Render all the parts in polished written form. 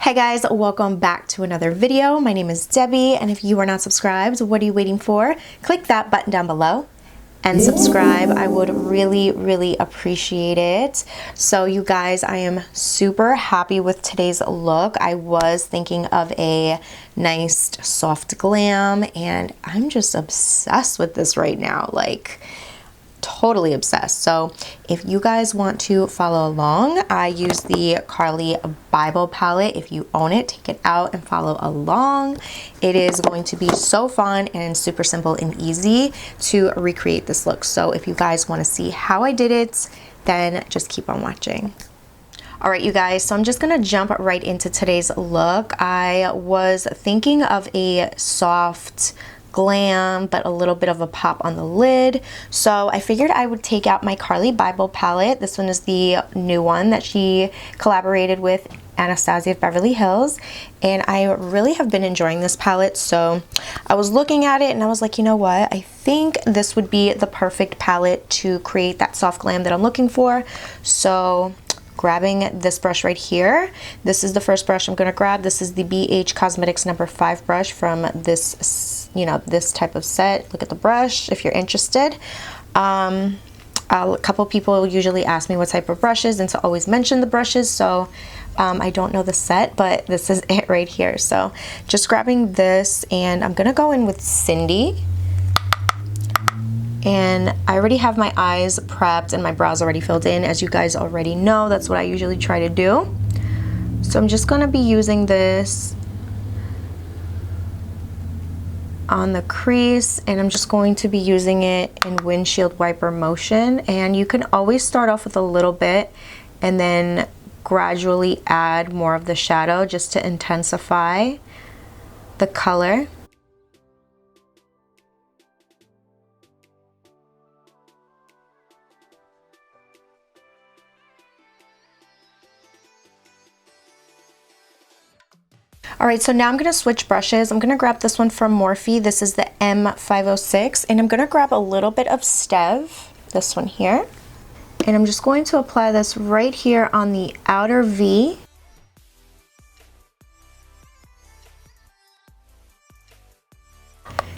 Hey guys, welcome back to another video. My name is Debbie, and if you are not subscribed, what are you waiting for? Click that button down below and subscribe. I would really appreciate it. So you guys, I am super happy with today's look. I was thinking of a nice soft glam, and I'm just obsessed with this right now. Like, totally obsessed. So if you guys want to follow along, I use the Carly Bible palette. If you own it, take it out and follow along. It is going to be so fun and super simple and easy to recreate this look. So if you guys want to see how I did it, then just keep on watching. All right, you guys, so I'm just gonna jump right into today's look. I was thinking of a soft glam, but a little bit of a pop on the lid. So I figured I would take out my Carly Bible palette. This one is the new one that she collaborated with Anastasia of Beverly Hills, and I really have been enjoying this palette. So I was looking at it and I was like, you know what, I think this would be the perfect palette to create that soft glam that I'm looking for. So grabbing this brush right here, this is the first brush I'm going to grab. This is the BH Cosmetics number 5 brush from this, this type of set. Look at the brush if you're interested. A couple people usually ask me what type of brushes and to always mention the brushes, so I don't know the set, but this is it right here. So just grabbing this, and I'm gonna go in with Cindy. And I already have my eyes prepped and my brows already filled in. As you guys already know, that's what I usually try to do. So I'm just gonna be using this on the crease, and I'm just going to be using it in windshield wiper motion. And you can always start off with a little bit and then gradually add more of the shadow just to intensify the color. Alright, so now I'm going to switch brushes. I'm going to grab this one from Morphe. This is the M506, and I'm going to grab a little bit of Stev, this one here. And I'm just going to apply this right here on the outer V.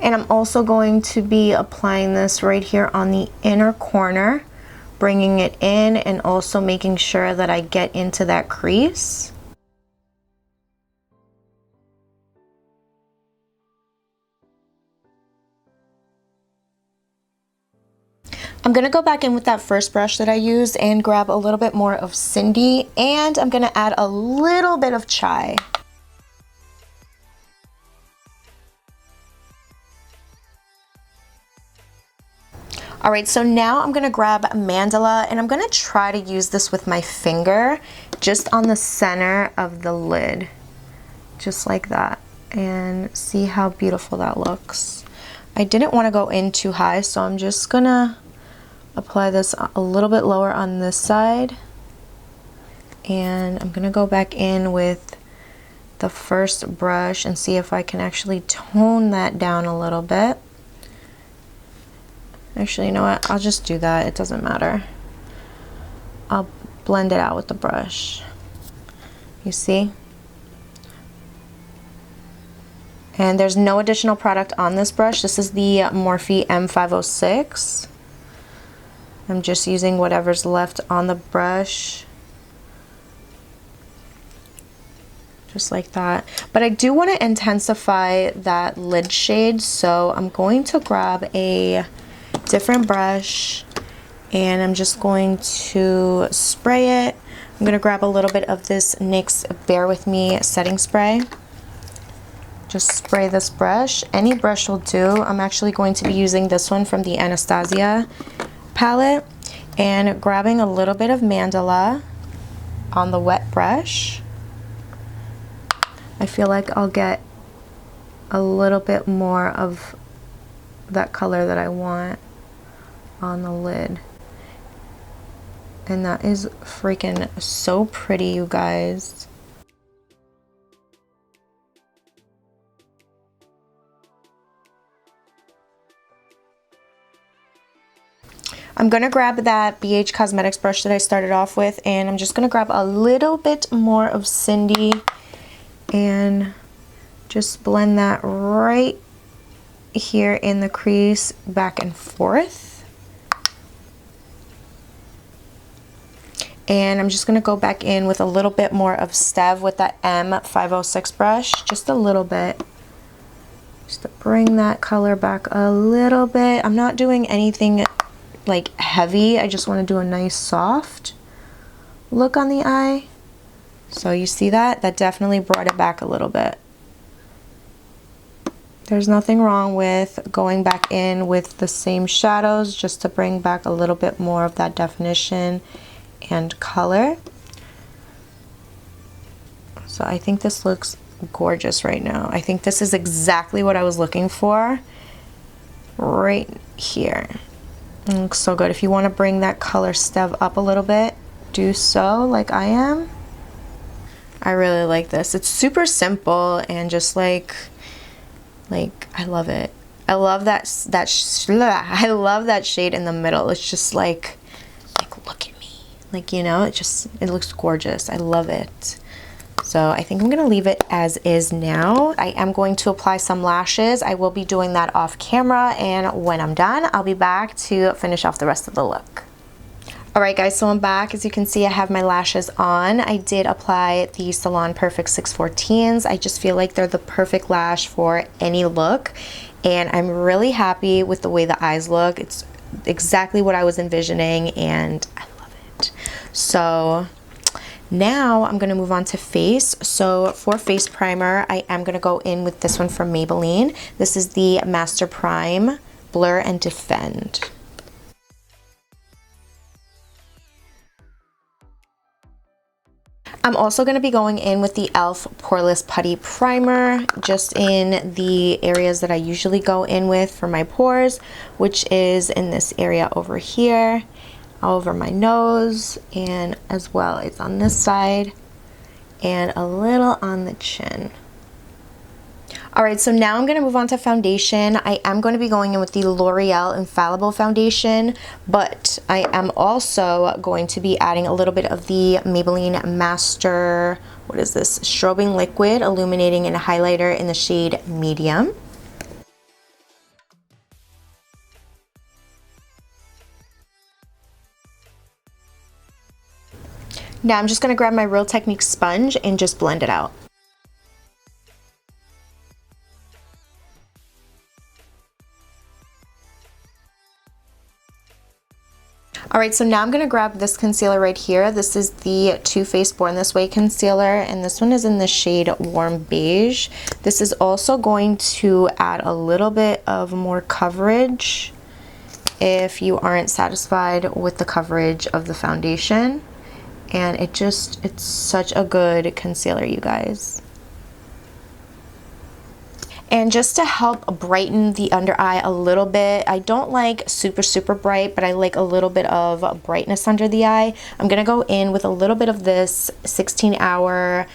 And I'm also going to be applying this right here on the inner corner, bringing it in and also making sure that I get into that crease. I'm going to go back in with that first brush that I used and grab a little bit more of Cindy, and I'm going to add a little bit of Chai. Alright, so now I'm going to grab Mandala, and I'm going to try to use this with my finger just on the center of the lid, just like that, and see how beautiful that looks. I didn't want to go in too high, so I'm just going to apply this a little bit lower on this side, and I'm gonna go back in with the first brush and see if I can actually tone that down a little bit. Actually, you know what, I'll just do that, it doesn't matter. I'll blend it out with the brush. You see? And there's no additional product on this brush. This is the Morphe M506. I'm just using whatever's left on the brush, just like that. But I do want to intensify that lid shade, so I'm going to grab a different brush and I'm just going to spray it. I'm going to grab a little bit of this NYX Bear With Me setting spray. Just spray this brush. Any brush will do. I'm actually going to be using this one from the Anastasia palette, and grabbing a little bit of Mandala on the wet brush. I feel like I'll get a little bit more of that color that I want on the lid, and that is freaking so pretty, you guys. I'm going to grab that BH Cosmetics brush that I started off with, and I'm just going to grab a little bit more of Cindy and just blend that right here in the crease back and forth. And I'm just going to go back in with a little bit more of Stev with that M506 brush, just a little bit, just to bring that color back a little bit. I'm not doing anything like heavy, I just want to do a nice soft look on the eye. So you see that? That definitely brought it back a little bit. There's nothing wrong with going back in with the same shadows just to bring back a little bit more of that definition and color. So I think this looks gorgeous right now. I think this is exactly what I was looking for right here. It looks so good. If you want to bring that color Stev up a little bit, do so like I am. I really like this. It's super simple and just like I love it. I love that I love that shade in the middle. It's just like look at me. Like, you know, it looks gorgeous. I love it. So I think I'm gonna leave it as is now. I am going to apply some lashes. I will be doing that off camera, and when I'm done, I'll be back to finish off the rest of the look. Alright guys, so I'm back. As you can see, I have my lashes on. I did apply the Salon Perfect 614s. I just feel like they're the perfect lash for any look, and I'm really happy with the way the eyes look. It's exactly what I was envisioning, and I love it. So now I'm going to move on to face. So for face primer, I am going to go in with this one from Maybelline. This is the Master Prime Blur and Defend. I'm also going to be going in with the e.l.f. Poreless Putty Primer, just in the areas that I usually go in with for my pores, which is in this area over here, over my nose, and as well as on this side, and a little on the chin. Alright, so now I'm going to move on to foundation. I am going to be going in with the L'Oreal Infallible Foundation, but I am also going to be adding a little bit of the Maybelline Master, what is this, Strobing Liquid Illuminating and Highlighter in the shade Medium. Now I'm just going to grab my Real Technique sponge and just blend it out. Alright, so now I'm going to grab this concealer right here. This is the Too Faced Born This Way concealer, and this one is in the shade Warm Beige. This is also going to add a little bit of more coverage if you aren't satisfied with the coverage of the foundation. And it's such a good concealer, you guys. And just to help brighten the under eye a little bit, I don't like super bright, but I like a little bit of brightness under the eye. I'm going to go in with a little bit of this 16-hour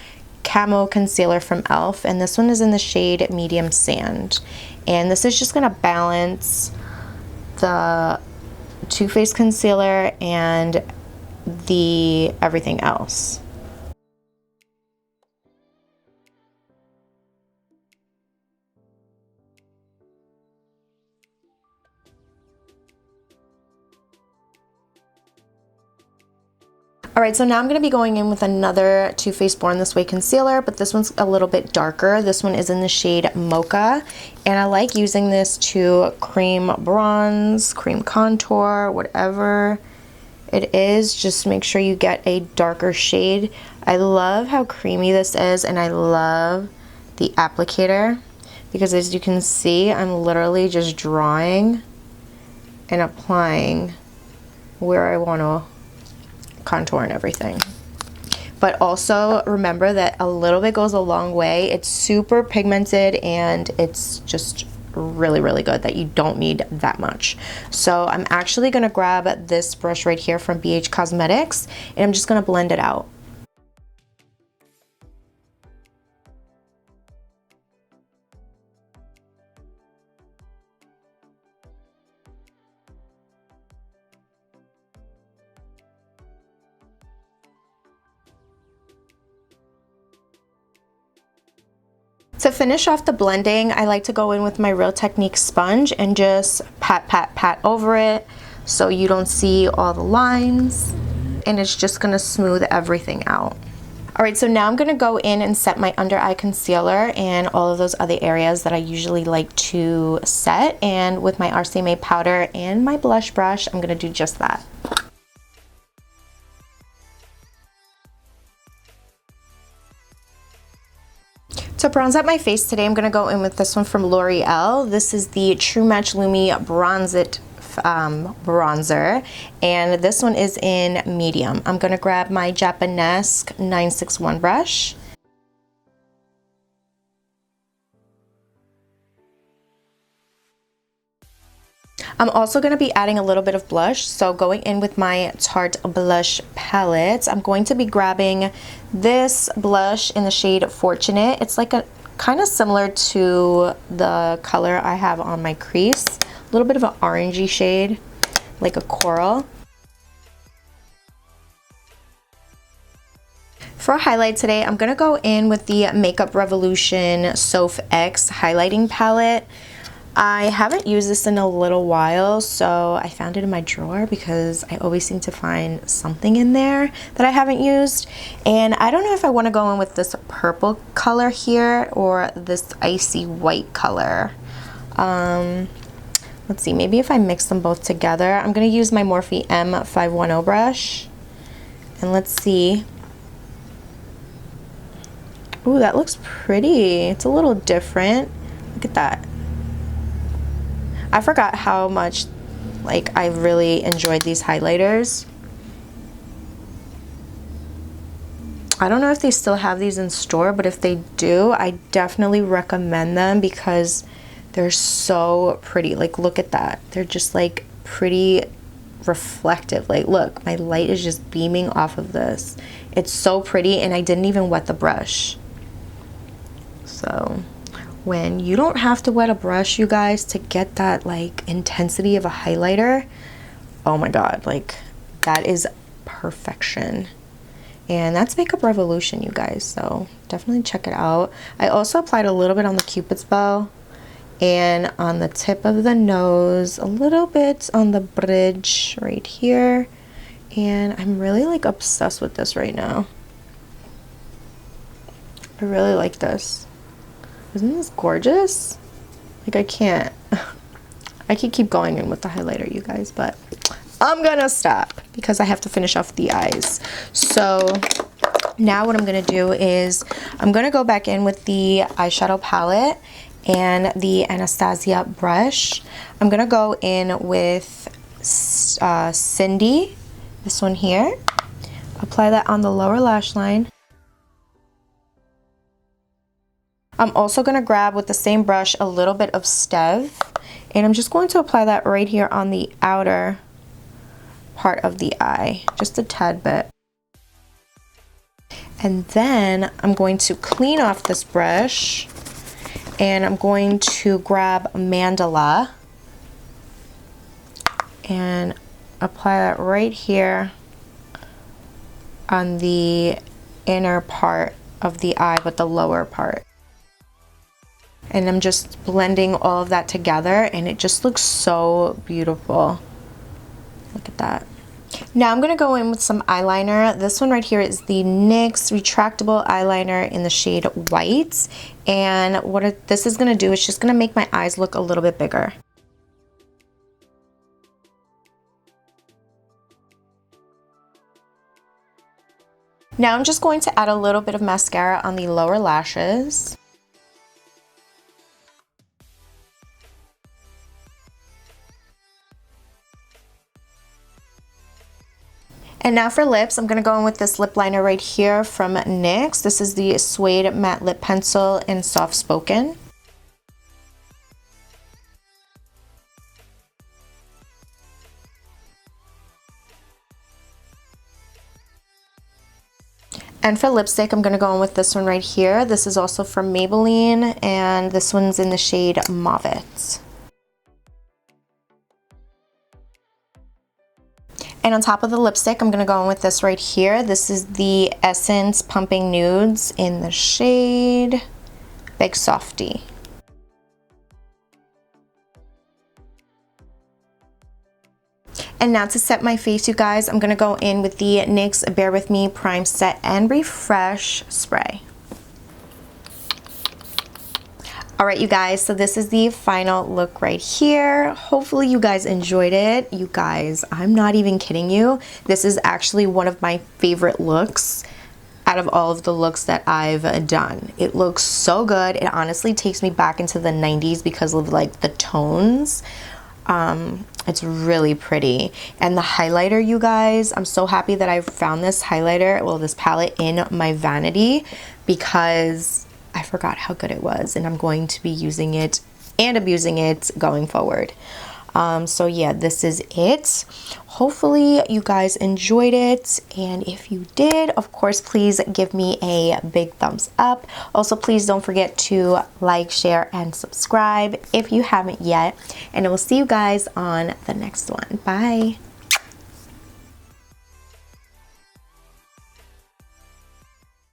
camo concealer from e.l.f. and this one is in the shade Medium Sand. And this is just going to balance the Too Faced concealer and the everything else. Alright, so now I'm going to be going in with another Too Faced Born This Way concealer, but this one's a little bit darker. This one is in the shade Mocha, and I like using this to cream bronze, cream contour, whatever it is. Just make sure you get a darker shade. I love how creamy this is, and I love the applicator, because as you can see, I'm literally just drawing and applying where I want to contour and everything. But also remember that a little bit goes a long way. It's super pigmented and it's just really good that you don't need that much. So I'm actually going to grab this brush right here from BH Cosmetics and I'm just going to blend it out. To finish off the blending, I like to go in with my Real Technique sponge and just pat, pat, pat over it so you don't see all the lines, and it's just gonna smooth everything out. All right, so now I'm gonna go in and set my under eye concealer and all of those other areas that I usually like to set, and with my RCMA powder and my blush brush, I'm gonna do just that. To bronze up my face today, I'm gonna go in with this one from L'Oreal. This is the True Match Lumi Bronze It bronzer, and this one is in medium. I'm gonna grab my Japanesque 961 brush. I'm also going to be adding a little bit of blush, so going in with my Tarte blush palette, I'm going to be grabbing this blush in the shade Fortunate. It's like a kind of similar to the color I have on my crease, a little bit of an orangey shade, like a coral. For a highlight today, I'm going to go in with the Makeup Revolution Soph X highlighting palette. I haven't used this in a little while, so I found it in my drawer because I always seem to find something in there that I haven't used. And I don't know if I want to go in with this purple color here or this icy white color. Let's see, maybe if I mix them both together. I'm going to use my Morphe M510 brush. And let's see. Ooh, that looks pretty. It's a little different. Look at that. I forgot how much like I really enjoyed these highlighters. I don't know if they still have these in store, but if they do, I definitely recommend them because they're so pretty. Like, look at that. They're just like pretty reflective. Like, look, my light is just beaming off of this. It's so pretty, and I didn't even wet the brush. So when you don't have to wet a brush, you guys, to get that like intensity of a highlighter, oh my god, like that is perfection. And that's Makeup Revolution, you guys, so definitely check it out. I also applied a little bit on the Cupid's bow and on the tip of the nose, a little bit on the bridge right here, and I'm really like obsessed with this right now. I really like this. Isn't this gorgeous? Like, I can't. I could keep going in with the highlighter, you guys, but I'm gonna stop because I have to finish off the eyes. So now what I'm gonna do is I'm gonna go back in with the eyeshadow palette and the Anastasia brush. I'm gonna go in with Cindy, this one here. Apply that on the lower lash line. I'm also going to grab with the same brush a little bit of Stev, and I'm just going to apply that right here on the outer part of the eye, just a tad bit. And then I'm going to clean off this brush, and I'm going to grab Mandala and apply that right here on the inner part of the eye, but the lower part. And I'm just blending all of that together, and it just looks so beautiful. Look at that. Now I'm going to go in with some eyeliner. This one right here is the NYX retractable eyeliner in the shade White. And what this is going to do is just going to make my eyes look a little bit bigger. Now I'm just going to add a little bit of mascara on the lower lashes. And now for lips, I'm going to go in with this lip liner right here from NYX. This is the Suede Matte Lip Pencil in Soft Spoken. And for lipstick, I'm going to go in with this one right here. This is also from Maybelline, and this one's in the shade Mauvet. And on top of the lipstick, I'm going to go in with this right here. This is the Essence Pumping Nudes in the shade Big Softy. And now to set my face, you guys, I'm gonna go in with the NYX Bear With Me Prime Set and Refresh Spray. All right, you guys, so this is the final look right here. Hopefully you guys enjoyed it. You guys, I'm not even kidding you. This is actually one of my favorite looks out of all of the looks that I've done. It looks so good. It honestly takes me back into the 90s because of like the tones. It's really pretty. And the highlighter, you guys, I'm so happy that I found this highlighter, well, this palette in my vanity, because I forgot how good it was, and I'm going to be using it and abusing it going forward. So yeah, this is it. Hopefully you guys enjoyed it, and if you did, of course, please give me a big thumbs up. Also, please don't forget to like, share, and subscribe if you haven't yet, and I will see you guys on the next one. Bye.